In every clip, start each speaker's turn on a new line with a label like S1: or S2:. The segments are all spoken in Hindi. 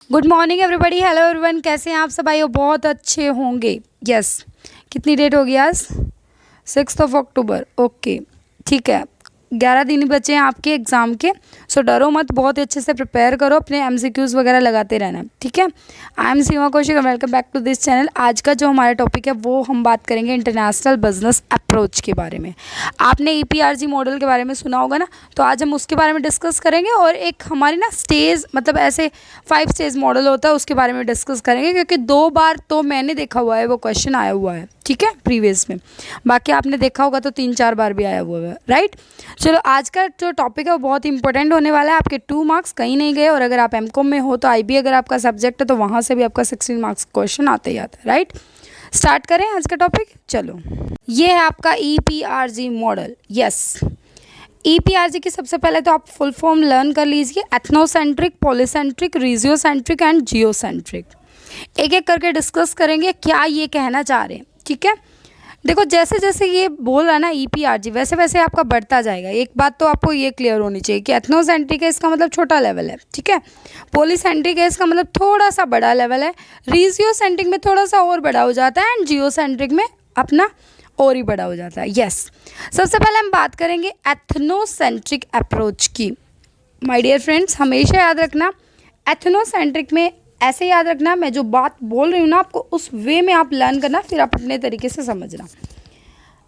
S1: Good morning everybody, hello everyone, कैसे हैं आप सब? आइए बहुत अच्छे होंगे। यस, कितनी डेट होगी आज? 6 अक्टूबर। ओके, ठीक है। 11 दिन ही बचे हैं आपके एग्ज़ाम के। सो डरो मत, बहुत ही अच्छे से प्रिपेयर करो, अपने एमसीक्यूज़ वगैरह लगाते रहना, ठीक है। I am Seema Kaushik, welcome back to this channel. आज का जो हमारा टॉपिक है वो हम बात करेंगे इंटरनेशनल बिजनेस अप्रोच के बारे में। आपने ईपीआरजी मॉडल के बारे में सुना होगा ना, तो आज हम उसके बारे में डिस्कस करेंगे। और एक हमारी ना स्टेज, मतलब ऐसे 5 स्टेज मॉडल होता है, उसके बारे में डिस्कस करेंगे, क्योंकि 2 बार तो मैंने देखा हुआ है, वो क्वेश्चन आया हुआ है, ठीक है, प्रीवियस में। बाकी आपने देखा होगा तो 3-4 बार भी आया हुआ है, राइट। चलो, आज का जो टॉपिक है वो बहुत इंपॉर्टेंट होने वाला है। आपके 2 मार्क्स कहीं नहीं गए, और अगर आप एमकॉम में हो तो आईबी अगर आपका सब्जेक्ट है तो वहाँ से भी आपका 16 मार्क्स क्वेश्चन आते ही आता है, राइट। स्टार्ट करें आज का टॉपिक। चलो, ये है आपका ईपीआरजी मॉडल। यस, ईपीआरजी की सबसे पहले तो आप फुल फॉर्म लर्न कर लीजिए। Ethnocentric, polycentric, regiocentric and geocentric. एक एक करके डिस्कस करेंगे क्या ये कहना चाह रहे हैं, ठीक है। देखो, जैसे जैसे ये बोल रहा है ना ईपीआरजी, वैसे वैसे आपका बढ़ता जाएगा। एक बात तो आपको ये क्लियर होनी चाहिए कि एथनोसेंट्रिक है, इसका मतलब छोटा लेवल है, ठीक है। पॉलीसेंट्रिक है, इसका मतलब थोड़ा सा बड़ा लेवल है। रीजियोसेंट्रिक में थोड़ा सा और बड़ा हो जाता है, एंड जियोसेंट्रिक में अपना और ही बड़ा हो जाता है। यस, सबसे पहले हम बात करेंगे एथनोसेंट्रिक अप्रोच की। माय डियर फ्रेंड्स, हमेशा याद रखना, एथनोसेंट्रिक में ऐसे याद रखना, मैं जो बात बोल रही हूँ ना आपको, उस वे में आप लर्न करना, फिर आप अपने तरीके से समझना।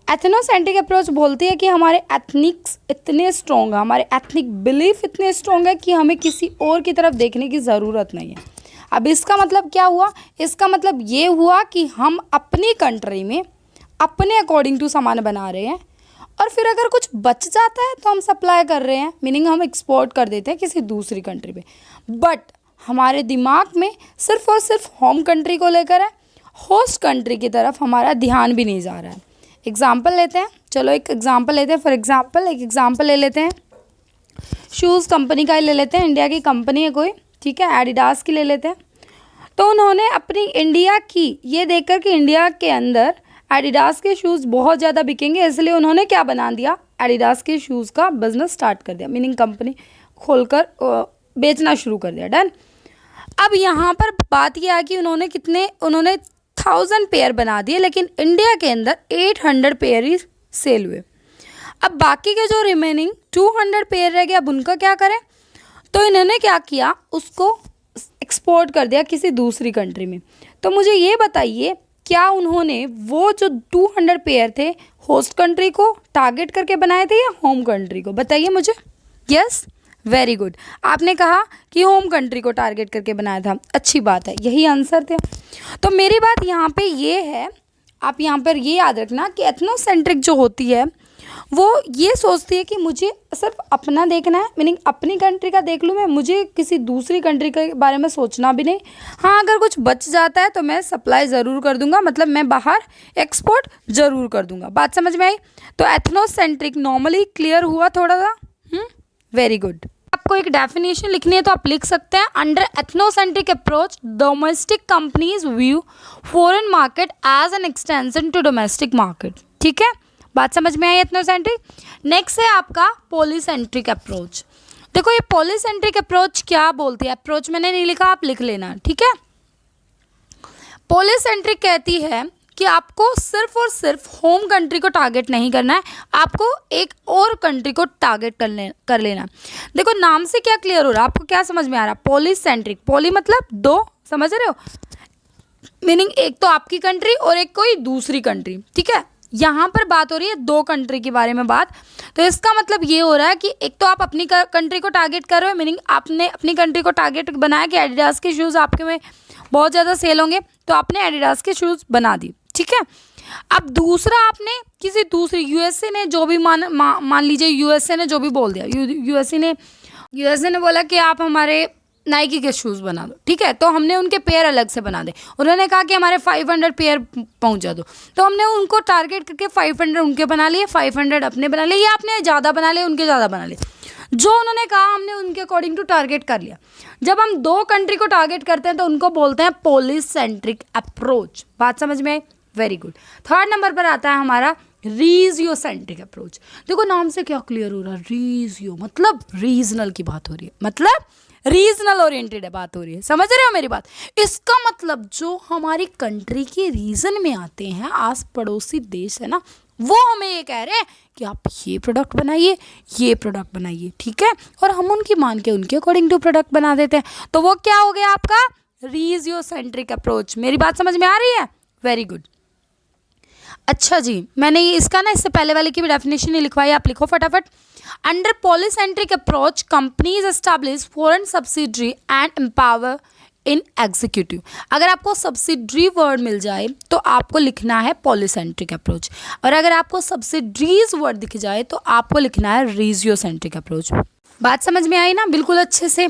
S1: एथनोसेंट्रिक अप्रोच बोलती है कि हमारे एथनिक्स इतने स्ट्रॉन्ग है, हमारे एथनिक बिलीफ इतने स्ट्रॉन्ग है कि हमें किसी और की तरफ देखने की ज़रूरत नहीं है। अब इसका मतलब क्या हुआ? इसका मतलब ये हुआ कि हम अपनी कंट्री में अपने अकॉर्डिंग टू सामान बना रहे हैं, और फिर अगर कुछ बच जाता है तो हम सप्लाई कर रहे हैं, मीनिंग हम एक्सपोर्ट कर देते हैं किसी दूसरी कंट्री पे। बट हमारे दिमाग में सिर्फ और सिर्फ होम कंट्री को लेकर है, होस्ट कंट्री की तरफ हमारा ध्यान भी नहीं जा रहा है। एग्जाम्पल लेते हैं, चलो एक एग्जाम्पल लेते हैं। फॉर एग्जाम्पल एक एग्जाम्पल ले लेते हैं, शूज़ कंपनी का ही ले लेते हैं, इंडिया की कंपनी है कोई, ठीक है, एडिडास की ले लेते हैं। तो उन्होंने अपनी इंडिया की ये देखकर कि इंडिया के अंदर एडिडास के शूज़ बहुत ज़्यादा बिकेंगे, इसलिए उन्होंने क्या बना दिया, एडिडास के शूज़ का बिजनेस स्टार्ट कर दिया, मीनिंग कंपनी खोलकर बेचना शुरू कर दिया। डन। अब यहाँ पर बात यह है कि उन्होंने 1000 पेयर बना दिए, लेकिन इंडिया के अंदर 800 पेयर ही सेल हुए। अब बाकी के जो रिमेनिंग 200 पेयर रह गए, अब उनका क्या करें? तो इन्होंने क्या किया, उसको एक्सपोर्ट कर दिया किसी दूसरी कंट्री में। तो मुझे ये बताइए, क्या उन्होंने वो जो 200 पेयर थे होस्ट कंट्री को टारगेट करके बनाए थे या होम कंट्री को? बताइए मुझे। यस, वेरी गुड, आपने कहा कि होम कंट्री को टारगेट करके बनाया था, अच्छी बात है, यही आंसर थे। तो मेरी बात यहाँ पे ये है, आप यहाँ पर ये याद रखना कि एथनोसेंट्रिक जो होती है वो ये सोचती है कि मुझे सिर्फ अपना देखना है, मीनिंग अपनी कंट्री का देख लूँ मैं, मुझे किसी दूसरी कंट्री के बारे में सोचना भी नहीं। हाँ, अगर कुछ बच जाता है तो मैं सप्लाई ज़रूर कर दूंगा, मतलब मैं बाहर एक्सपोर्ट ज़रूर कर दूंगा। बात समझ में आई? तो एथनोसेंट्रिक नॉर्मली क्लियर हुआ थोड़ा सा? Very good. आपको एक डेफिनेशन लिखनी है तो आप लिख सकते हैं, under ethnocentric approach domestic companies view foreign market as an extension to domestic market. ठीक है, बात समझ में आई एथनोसेंट्रिक। नेक्स्ट है आपका पॉलीसेंट्रिक अप्रोच। देखो, ये पॉलीसेंट्रिक अप्रोच क्या बोलती है, अप्रोच मैंने नहीं लिखा, आप लिख लेना, ठीक है। पॉलीसेंट्रिक कहती है कि आपको सिर्फ और सिर्फ होम कंट्री को टारगेट नहीं करना है, आपको एक और कंट्री को टारगेट कर लेना। देखो, नाम से क्या क्लियर हो रहा है, आपको क्या समझ में आ रहा है? पॉलीसेंट्रिक, पॉली मतलब 2, समझ रहे हो, मीनिंग एक तो आपकी कंट्री और एक कोई दूसरी कंट्री, ठीक है। यहाँ पर बात हो रही है 2 कंट्री के बारे में बात। तो इसका मतलब ये हो रहा है कि एक तो आप अपनी कंट्री को टारगेट कर रहे हो, मीनिंग आपने अपनी कंट्री को टारगेट बनाया कि एडिडास के शूज़ आपके में बहुत ज़्यादा सेल होंगे, तो आपने एडिडास के शूज़ बना दी, ठीक है। अब दूसरा, आपने किसी दूसरी यूएसए ने जो भी मान लीजिए यूएसए ने जो भी बोल दिया, यूएसए ने बोला कि आप हमारे नाइकी के शूज़ बना दो, ठीक है। तो हमने उनके पेयर अलग से बना दे, उन्होंने कहा कि हमारे 500 पेयर पहुंचा दो, तो हमने उनको टारगेट करके 500 उनके बना लिए, 500 अपने बना लिए, या आपने ज़्यादा बना लिए, उनके ज़्यादा बना लिए, जो उन्होंने कहा हमने उनके अकॉर्डिंग टू टारगेट कर लिया। जब हम 2 कंट्री को टारगेट करते हैं तो उनको बोलते हैं पॉलीसेंट्रिक अप्रोच। बात समझ में? Very good. 3rd नंबर पर आता है हमारा रीजियोसेंट्रिक अप्रोच। देखो, नाम से क्या क्लियर हो रहा है, रीजियो मतलब रीजनल की बात हो रही है, मतलब रीजनल ओरिएंटेड है बात हो रही है, समझ रहे हो मेरी बात। इसका मतलब जो हमारी कंट्री के रीजन में आते हैं, आस पड़ोसी देश है ना, वो हमें ये कह रहे हैं कि आप ये प्रोडक्ट बनाइए, ये प्रोडक्ट बनाइए, ठीक है, और हम उनकी मान के उनके अकॉर्डिंग टू प्रोडक्ट बना देते हैं। तो वो क्या हो गया आपका रीजियोसेंट्रिक अप्रोच। मेरी बात समझ में आ रही है? Very good. अच्छा जी, मैंने इसका ना इससे पहले वाले की भी डेफिनेशन नहीं लिखवाई, आप लिखो फटाफट। Under polycentric approach companies establish foreign subsidiary and empower in executive. अगर आपको सब्सिडरी वर्ड मिल जाए तो आपको लिखना है पॉलीसेंट्रिक अप्रोच, और अगर आपको सब्सिडरीज वर्ड दिख जाए तो आपको लिखना है रीजियोसेंट्रिक अप्रोच। बात समझ में आई ना बिल्कुल अच्छे से,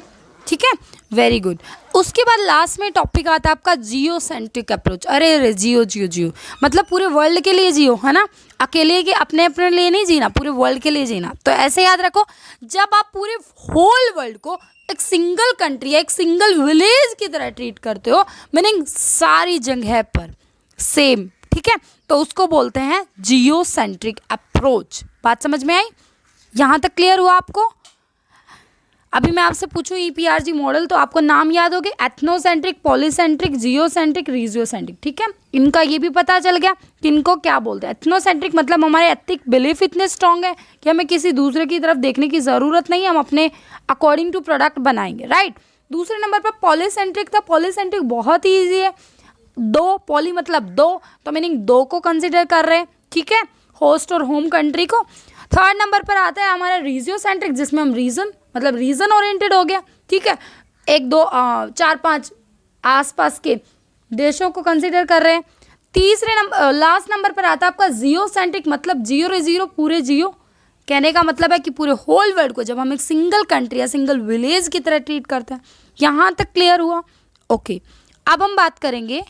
S1: ठीक है, वेरी गुड। उसके बाद लास्ट में टॉपिक आता है आपका जियोसेंट्रिक अप्रोच। अरे जियो जियो जियो मतलब पूरे वर्ल्ड के लिए जियो, है ना, अकेले के अपने अपने लिए नहीं जीना, पूरे वर्ल्ड के लिए जीना। तो ऐसे याद रखो, जब आप पूरे होल वर्ल्ड को एक सिंगल कंट्री या एक सिंगल विलेज की तरह ट्रीट करते हो, मीनिंग सारी जगह पर सेम, ठीक है, तो उसको बोलते हैं जियोसेंट्रिक अप्रोच। बात समझ में आई? यहाँ तक क्लियर हुआ आपको? अभी मैं आपसे पूछूं ईपीआरजी मॉडल, तो आपको नाम याद होगे, एथनोसेंट्रिक, पॉलीसेंट्रिक, जियोसेंट्रिक, रीजियोसेंट्रिक, ठीक है। इनका ये भी पता चल गया कि इनको क्या बोलते हैं। एथनोसेंट्रिक मतलब हमारे एथिक बिलीफ इतने स्ट्रांग है कि हमें किसी दूसरे की तरफ देखने की ज़रूरत नहीं, हम अपने अकॉर्डिंग टू प्रोडक्ट बनाएंगे, राइट। दूसरे नंबर पर पॉलीसेंट्रिक था। पॉलीसेंट्रिक बहुत ही ईजी है, दो, पॉली मतलब दो, तो मीनिंग दो को कंसिडर कर रहे हैं, ठीक है, होस्ट और होम कंट्री को। थर्ड नंबर पर आता है हमारा रीजियोसेंट्रिक, जिसमें हम रीजन मतलब रीजन ओरिएंटेड हो गया, ठीक है, एक दो चार पांच आसपास के देशों को कंसिडर कर रहे हैं। तीसरे नंबर लास्ट नंबर पर आता है आपका जियोसेंट्रिक, मतलब जीरो रे जीरो पूरे जियो, कहने का मतलब है कि पूरे होल वर्ल्ड को जब हम एक सिंगल कंट्री या सिंगल विलेज की तरह ट्रीट करते हैं। यहाँ तक क्लियर हुआ? ओके, अब हम बात करेंगे,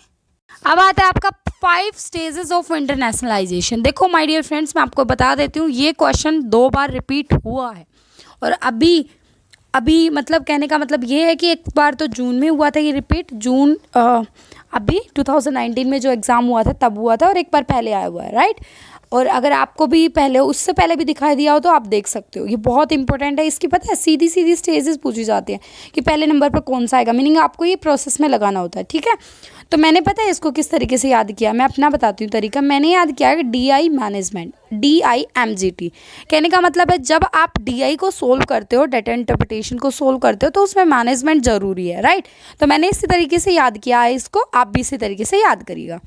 S1: अब आता है आपका 5 स्टेजेस ऑफ इंटरनेशनलाइजेशन। देखो माय डियर फ्रेंड्स, मैं आपको बता देती हूँ, ये क्वेश्चन 2 बार रिपीट हुआ है, और अभी मतलब कहने का मतलब ये है कि एक बार तो जून में हुआ था ये रिपीट, जून अभी 2019 में जो एग्ज़ाम हुआ था तब हुआ था, और एक बार पहले आया हुआ है, राइट। और अगर आपको भी पहले उससे पहले भी दिखाई दिया हो तो आप देख सकते हो, ये बहुत इंपॉर्टेंट है। इसकी पता है सीधी सीधी स्टेजेस पूछी जाती हैं कि पहले नंबर पर कौन सा आएगा, मीनिंग आपको ये प्रोसेस में लगाना होता है, ठीक है। तो मैंने पता है इसको किस तरीके से याद किया, मैं अपना बताती हूँ तरीका। मैंने याद किया कि DI मैनेजमेंट, DIMGT, कहने का मतलब है जब आप DI को सोल्व करते हो, डाटा इंटरप्रिटेशन को सोल्व करते हो, तो उसमें मैनेजमेंट ज़रूरी है, राइट। तो मैंने इसी तरीके से याद किया है इसको, आप भी इसी तरीके से याद करिएगा।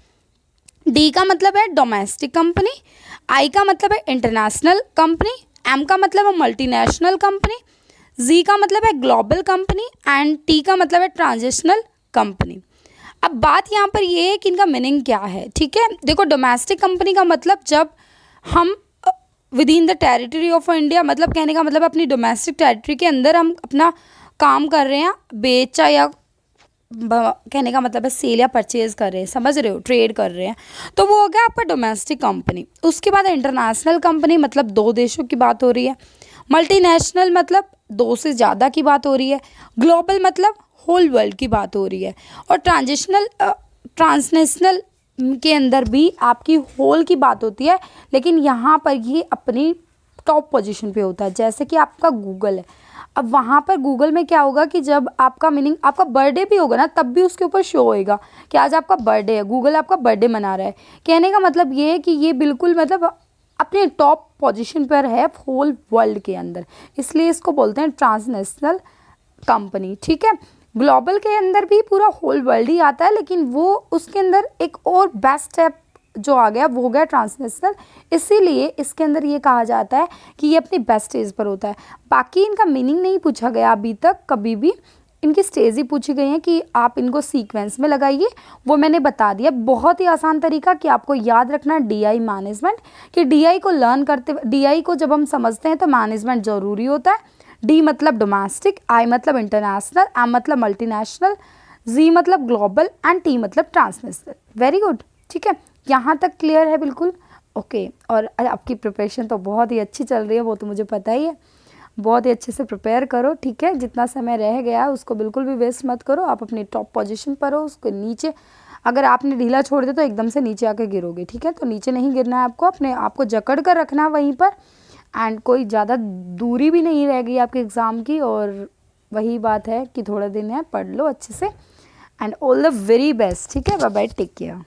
S1: D का मतलब है डोमेस्टिक कंपनी, I का मतलब है इंटरनेशनल कंपनी, M का मतलब है मल्टीनेशनल कंपनी, Z का मतलब है ग्लोबल कंपनी, एंड T का मतलब है ट्रांजिशनल कंपनी। अब बात यहाँ पर ये है कि इनका मीनिंग क्या है, ठीक है। देखो, डोमेस्टिक कंपनी का मतलब जब हम with in the territory of India, मतलब कहने का मतलब अपनी डोमेस्टिक टेरिटरी के अंदर हम अपना काम कर रहे हैं, बेचा या कहने का मतलब है सेल या परचेज कर रहे हैं, समझ रहे हो, ट्रेड कर रहे हैं, तो वो हो गया आपका डोमेस्टिक कंपनी। उसके बाद इंटरनेशनल कंपनी मतलब 2 देशों की बात हो रही है, मल्टीनेशनल मतलब 2 से ज़्यादा की बात हो रही है, ग्लोबल मतलब होल वर्ल्ड की बात हो रही है, और ट्रांसनेशनल के अंदर भी आपकी होल की बात होती है, लेकिन यहाँ पर ये अपनी टॉप पोजीशन पे होता है। जैसे कि आपका गूगल है, अब वहाँ पर गूगल में क्या होगा कि जब आपका मीनिंग आपका बर्थडे भी होगा ना, तब भी उसके ऊपर शो होएगा कि आज आपका बर्थडे है, गूगल आपका बर्थडे मना रहा है। कहने का मतलब ये है कि ये बिल्कुल मतलब अपने टॉप पोजीशन पर है होल वर्ल्ड के अंदर, इसलिए इसको बोलते हैं ट्रांसनेशनल कंपनी, ठीक है। ग्लोबल के अंदर भी पूरा होल वर्ल्ड ही आता है, लेकिन वो उसके अंदर एक और बेस्ट स्टेप जो आ गया वो हो गया ट्रांसनेशनल, इसीलिए इसके अंदर ये कहा जाता है कि ये अपनी बेस्ट स्टेज पर होता है। बाकी इनका मीनिंग नहीं पूछा गया अभी तक कभी भी, इनकी स्टेज ही पूछी गई हैं कि आप इनको सीक्वेंस में लगाइए, वो मैंने बता दिया। बहुत ही आसान तरीका कि आपको याद रखना DI मैनेजमेंट, कि DI को लर्न करते, DI को जब हम समझते हैं तो मैनेजमेंट ज़रूरी होता है। D मतलब डोमेस्टिक, I मतलब इंटरनेशनल, M मतलब मल्टीनेशनल, Z मतलब ग्लोबल, एंड T मतलब ट्रांसनेशनल। वेरी गुड, ठीक है, यहाँ तक क्लियर है बिल्कुल? ओके। और आपकी प्रिपरेशन तो बहुत ही अच्छी चल रही है, वो तो मुझे पता ही है, बहुत ही अच्छे से प्रिपेयर करो, ठीक है। जितना समय रह गया उसको बिल्कुल भी वेस्ट मत करो, आप अपनी टॉप पोजीशन पर हो, उसके नीचे अगर आपने ढीला छोड़ दिया तो एकदम से नीचे आके गिरोगे, ठीक है। तो नीचे नहीं गिरना है आपको, अपने आप को जकड़ कर रखना है वहीं पर, एंड कोई ज़्यादा दूरी भी नहीं रह गई आपके एग्ज़ाम की, और वही बात है कि थोड़ा दिन है, पढ़ लो अच्छे से and all the very best. ठीक है, बाय बाय, टेक केयर।